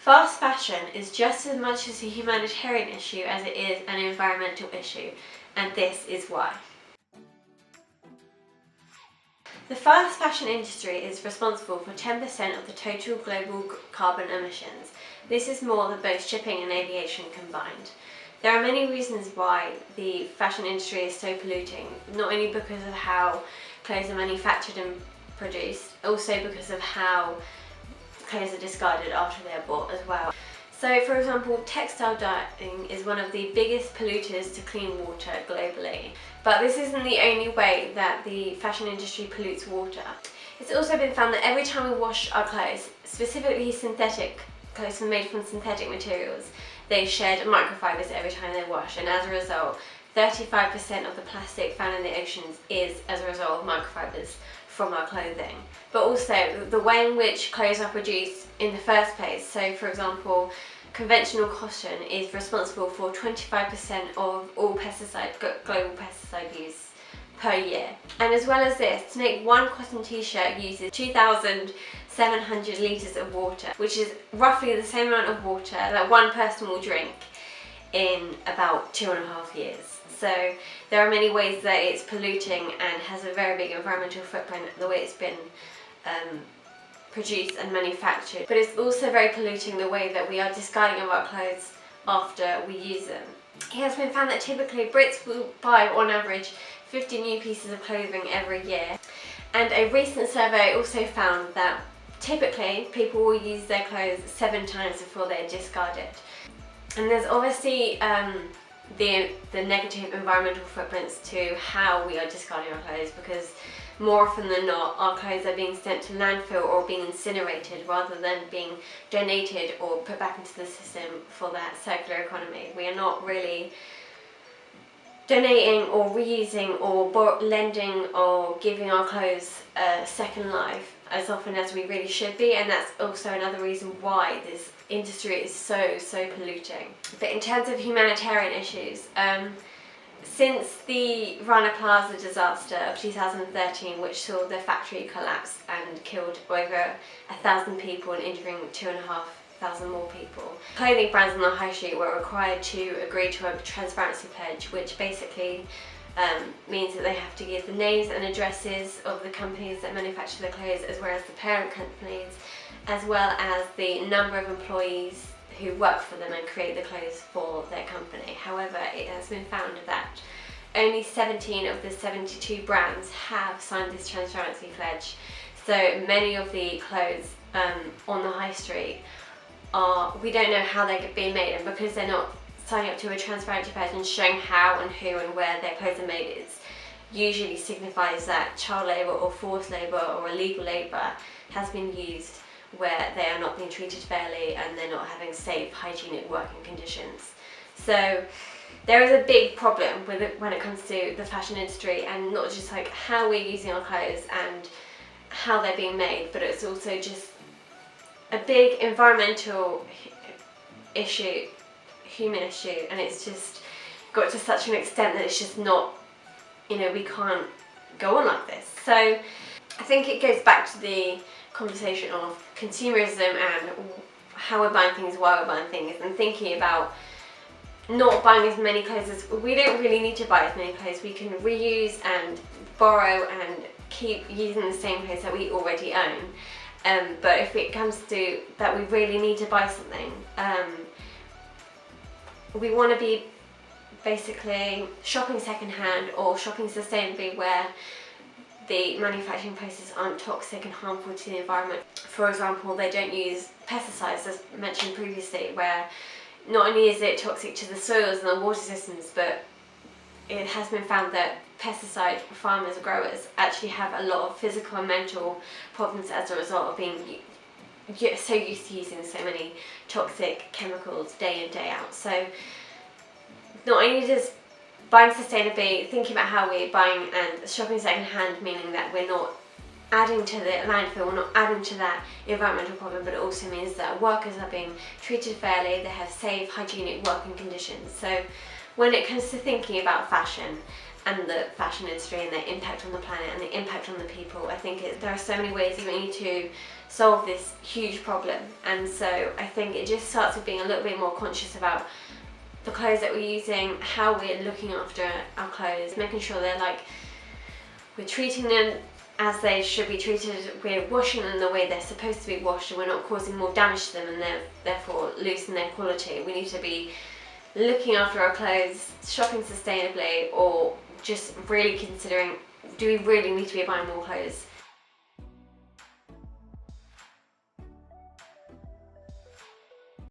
Fast fashion is just as much as a humanitarian issue as it is an environmental issue, and this is why. The fast fashion industry is responsible for 10% of the total global carbon emissions. This is more than both shipping and aviation combined. There are many reasons why the fashion industry is so polluting, not only because of how clothes are manufactured and produced, also because of how clothes are discarded after they are bought as well. So, for example, textile dyeing is one of the biggest polluters to clean water globally. But this isn't the only way that the fashion industry pollutes water. It's also been found that every time we wash our clothes, specifically synthetic clothes made from synthetic materials, they shed microfibers every time they wash, and as a result, 35% of the plastic found in the oceans is as a result of microfibers from our clothing. But also the way in which clothes are produced in the first place. So, for example, conventional cotton is responsible for 25% of all global pesticide use per year. And as well as this, to make one cotton t-shirt uses 2,700 litres of water, which is roughly the same amount of water that one person will drink in about 2.5 years. So there are many ways that it's polluting and has a very big environmental footprint, the way it's been produced and manufactured. But it's also very polluting the way that we are discarding of our clothes after we use them. It has been found that typically Brits will buy on average 50 new pieces of clothing every year. And a recent survey also found that typically people will use their clothes 7 times before they discard it. And there's obviously the negative environmental footprints to how we are discarding our clothes, because more often than not our clothes are being sent to landfill or being incinerated rather than being donated or put back into the system for that circular economy. We are not really donating or reusing or lending or giving our clothes a second life as often as we really should be, and that's also another reason why this industry is so polluting. But in terms of humanitarian issues, since the Rana Plaza disaster of 2013, which saw the factory collapse and killed over 1,000 people and injuring 2,500 more people, clothing brands on the high street were required to agree to a transparency pledge, which basically means that they have to give the names and addresses of the companies that manufacture the clothes, as well as the parent companies, as well as the number of employees who work for them and create the clothes for their company. However, it has been found that only 17 of the 72 brands have signed this transparency pledge. So many of the clothes on the high street we don't know how they're being made, and because they're not signing up to a transparency pledge and showing how and who and where their clothes are made, it usually signifies that child labour or forced labour or illegal labour has been used where they are not being treated fairly and they're not having safe, hygienic working conditions. So there is a big problem with it when it comes to the fashion industry, and not just like how we're using our clothes and how they're being made, but it's also just a big environmental issue, human issue, and it's just got to such an extent that it's just not, we can't go on like this. So I think it goes back to the conversation of consumerism and how we're buying things, why we're buying things, and thinking about not buying as many clothes as we don't really need to buy as many clothes. We can reuse and borrow and keep using the same clothes that we already own. But if it comes to that we really need to buy something, we want to be basically shopping secondhand or shopping sustainably, where the manufacturing processes aren't toxic and harmful to the environment. For example, they don't use pesticides, as mentioned previously, where not only is it toxic to the soils and the water systems, but it has been found that pesticide farmers, growers, actually have a lot of physical and mental problems as a result of being so used to using so many toxic chemicals day in, day out. So not only does buying sustainably, thinking about how we're buying and shopping second-hand, meaning that we're not adding to the landfill, we're not adding to that environmental problem, but it also means that workers are being treated fairly, they have safe, hygienic working conditions. So when it comes to thinking about fashion and the fashion industry and their impact on the planet and the impact on the people. I think there are so many ways we need to solve this huge problem, and so I think it just starts with being a little bit more conscious about the clothes that we're using, how we're looking after our clothes, making sure we're treating them as they should be treated, we're washing them the way they're supposed to be washed, and we're not causing more damage to them and therefore losing their quality. We need to be looking after our clothes, shopping sustainably, or just really considering, do we really need to be buying more clothes?